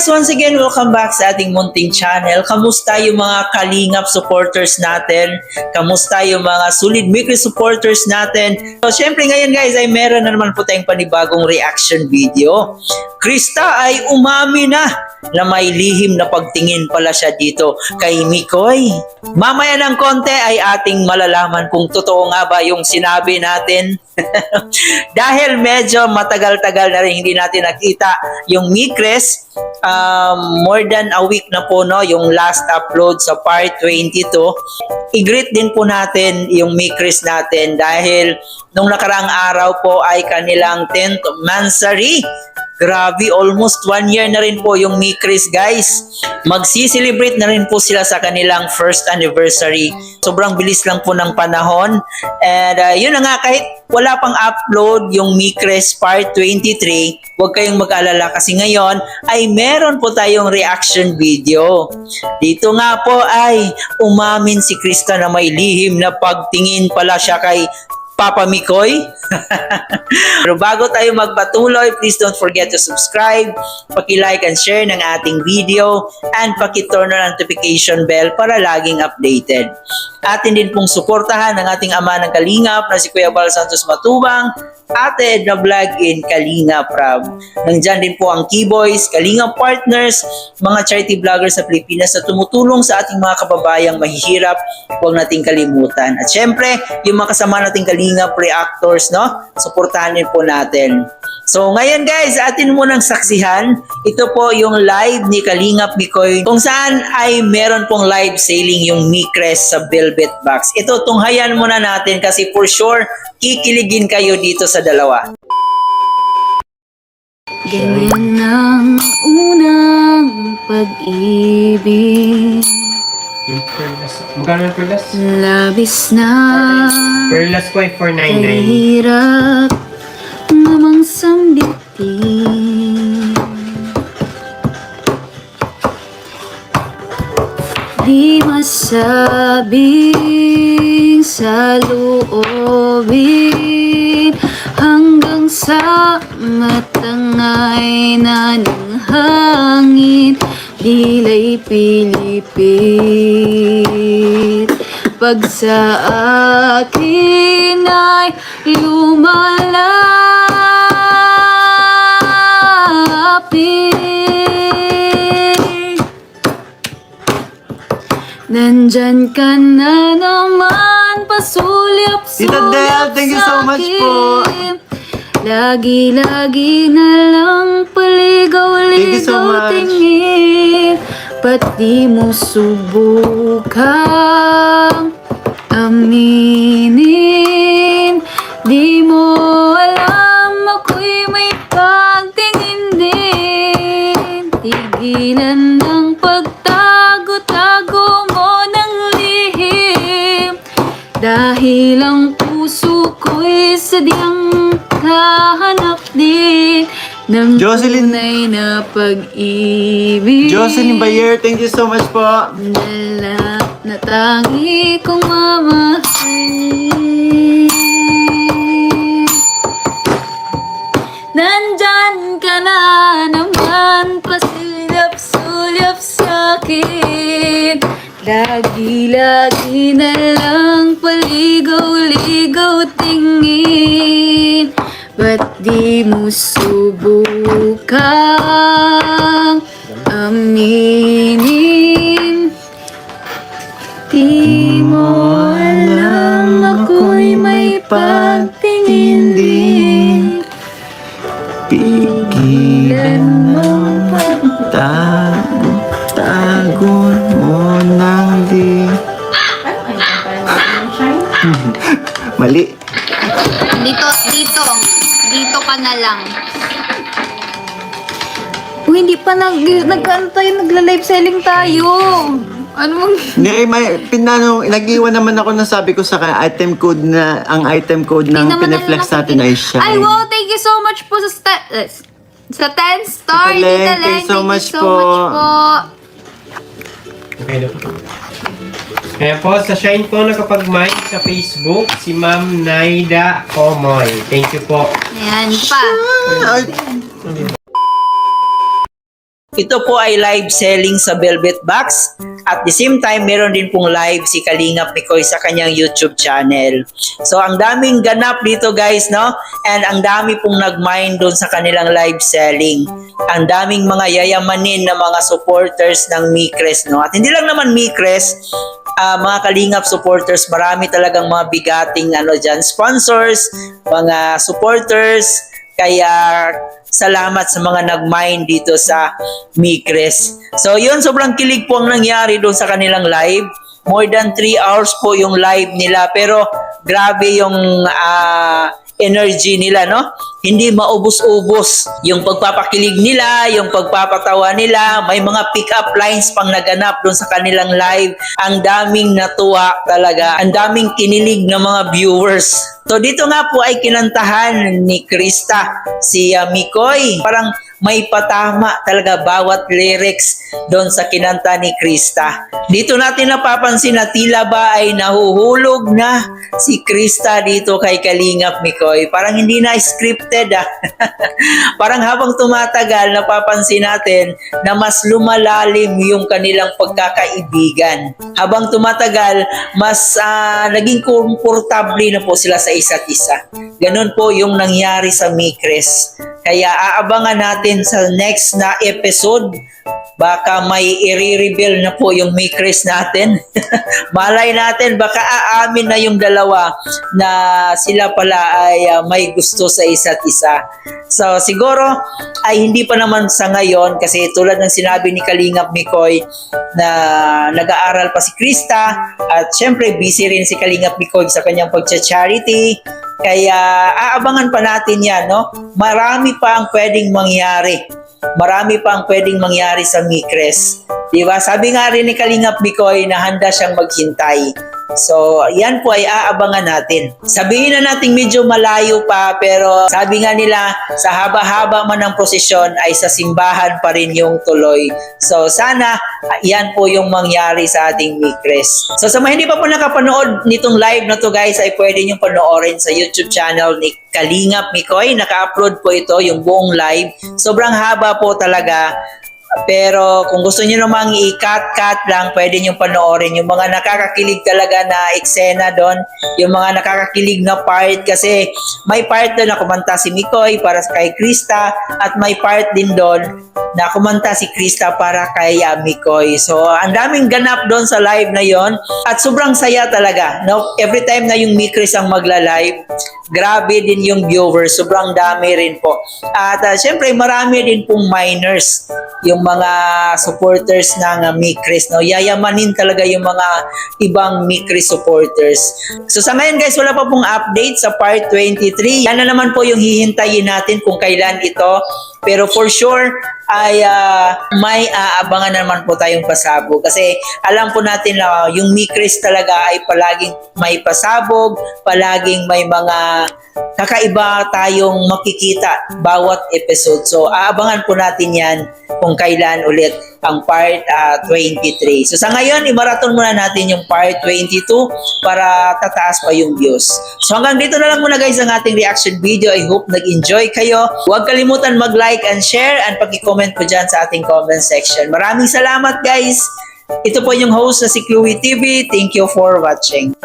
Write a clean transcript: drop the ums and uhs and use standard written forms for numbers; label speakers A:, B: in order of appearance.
A: guys, once again, welcome back sa ating munting channel. Kamusta yung mga Kalingap supporters natin? Kamusta yung mga Solid Mikri supporters natin? So, syempre ngayon guys, ay meron na naman po tayong panibagong reaction video. Krista ay umami na may lihim na pagtingin pala siya dito kay Mikoy. Mamaya ng konti ay ating malalaman kung totoo nga ba yung sinabi natin. Dahil medyo matagal-tagal na rin hindi natin nakita yung Mikres, more than a week na po no, yung last upload sa part 22. I-greet din po natin yung Mikres natin dahil nung nakaraang araw po ay kanilang 10th monthsary. Grabe, almost 1 year na rin po yung Mikris guys. Magsi-celebrate na rin po sila sa kanilang first anniversary. Sobrang bilis lang po ng panahon. And yun na nga, kahit wala pang upload yung Mikris part 23, huwag kayong mag-alala kasi ngayon ay meron po tayong reaction video. Dito nga po ay umamin si Krista na may lihim na pagtingin pala siya kay Papa Mikoy. Pero bago tayo magpatuloy, please don't forget to subscribe, paki-like and share ng ating video, and paki-turn on notification bell para laging updated. Atin din pong suportahan ng ating ama ng Kalingap na si Kuya Bal Santos Matubang, ate na vlog in Kalingap Rab. Nandyan din po ang Keyboys, Kalingap Partners, mga charity vloggers sa Pilipinas na tumutulong sa ating mga kababayang mahihirap. Huwag nating kalimutan. At syempre, yung mga kasama nating Kalingap reactors, no? Suportahan din po natin. So ngayon guys, atin munang saksihan. Ito po yung live ni Kalingap Mikoy kung saan ay meron pong live selling yung Mikres sa Velvet Box. Ito, tunghayan muna natin kasi for sure kikiligin kayo dito sa dalawa.
B: Ganyan ang unang pag-ibig.
C: Magkano yung perlas?
B: Labis na
C: Perlas ko ay 499.
B: kahirap namang sambitin. Di masabing sa loobin hanggang sa matangay na ng hangin. Dila'y pilipit pag sa akin ay lumalapit. Nandyan ka na naman, pasulyap-sulyap
C: Tita Del, thank you so much po.
B: Lagi-lagi na lang paligaw-ligaw tingin. Ba't di mo subukang aminin? Di mo alam ako'y may pagtingin din. Tigilan ng pagtago-tago mo ng lihim. Dahil ang puso ko'y sadyang kahanap din ng
C: Jocelyn.
B: tunay na pag-ibig.
C: Jocelyn Bayer, thank you so much po.
B: Dala na tangi kong mamahalin. Nandyan ka na naman, pasilap-sulyap sa'kin. Lagi-lagi na lang paligaw-ligaw tingin. Ba't di mo subukang aminin? Di mo alam ako'y may pagtingin din.
C: Pigilan mo tago mo ng di. Mali.
B: Dito ka na lang. Hindi pa nag-ano tayo, nagla-live selling tayo. Ano mong...
C: Nag-iwan naman ako ng sabi ko sa item code na, ang item code ng pineflex natin ay Shine.
B: Ay, wow, thank you so much po sa 10 star.
C: Tita Leng,
B: Tita Leng,
C: thank you so much po.
D: Okay na po. Kaya po, sa Shine po nakapag-mind sa Facebook, si Ma'am Naida Omoy. Thank you po.
B: Ayan pa.
C: Ay,
A: Ito po ay live selling sa Velvet Box. At the same time, meron din pong live si Kalingap Mikoy sa kanyang YouTube channel. So, ang daming ganap dito guys, no? And ang dami pong nag-mine doon sa kanilang live selling. Ang daming mga yayamanin na mga supporters ng Micres, no? At hindi lang naman Micres, mga Kalingap supporters, marami talagang mga bigating dyan, sponsors, mga supporters. Kaya salamat sa mga nag-mine dito sa Micres. So yun, sobrang kilig po ang nangyari doon sa kanilang live. More than 3 hours po yung live nila, pero grabe yung energy nila, no? Hindi maubos-ubos yung pagpapakilig nila, yung pagpapatawa nila. May mga pick-up lines pang naganap doon sa kanilang live. Ang daming natuwa talaga. Ang daming kinilig ng mga viewers. So dito nga po ay kinantahan ni Krista si Mikoy. Parang may patama talaga bawat lyrics doon sa kinanta ni Krista. Dito natin napapansin na tila ba ay nahuhulog na si Krista dito kay Kalingap Mikoy. Parang hindi na scripted Parang habang tumatagal, napapansin natin na mas lumalalim yung kanilang pagkakaibigan. Habang tumatagal, mas naging komportable na po sila sa isa't isa. Ganun po yung nangyari sa Micres. Kaya aabangan natin sa next na episode. Baka may i-reveal na po yung Micres natin. Malay natin, baka aamin na yung dalawa na sila pala ay may gusto sa isa't isa. So siguro ay hindi pa naman sa ngayon kasi tulad ng sinabi ni Kalingap Mikoy na nag-aaral pa si Krista at syempre busy rin si Kalingap Mikoy sa kanyang pagcha-charity. Kaya aabangan pa natin yan, no? Marami pa ang pwedeng mangyari. Marami pa ang pwedeng mangyari sa Micres. Diba? Sabi nga rin ni Kalingap Mikoy na handa siyang maghintay. So, yan po ay aabangan natin. Sabihin na natin medyo malayo pa, pero sabi nga nila, sa haba-haba man ng prosesyon ay sa simbahan pa rin yung tuloy. So, sana yan po yung mangyari sa ating Micres. So, sa mga hindi pa po nakapanood nitong live na to guys, ay pwede nyo panoorin sa YouTube channel ni Kalingap Mikoy. Naka-upload po ito, yung buong live. Sobrang haba po talaga. Pero kung gusto niyo namang i-cut lang, pwede niyo panoorin yung mga nakakakilig talaga na eksena doon, yung mga nakakakilig na part kasi may part doon na kumanta si Mikoy para kay Krista at may part din doon na kumanta si Krista para kay Mikoy. So, ang daming ganap doon sa live na yon at sobrang saya talaga. No? Every time na yung Micres ang magla-live, grabe din yung viewers. Sobrang dami rin po. At syempre, marami din pong minors, yung mga supporters ng Micres. No? Yayamanin talaga yung mga ibang Micres supporters. So, sa ngayon guys, wala pa pong update sa part 23. Yan na naman po yung hihintayin natin kung kailan ito. Pero for sure, ay may aabangan naman po tayong pasabog kasi alam po natin na yung Micres talaga ay palaging may pasabog, palaging may mga kakaiba tayong makikita bawat episode. So aabangan po natin yan kung kailan ulit ang part 23. So sa ngayon, i-marathon muna natin yung part 22 para tataas pa yung views. So hanggang dito na lang muna guys ang ating reaction video. I hope nag-enjoy kayo. Huwag kalimutan mag-like and share and pag-comment po dyan sa ating comment section. Maraming salamat guys! Ito po yung host na si Chloe TV. Thank you for watching.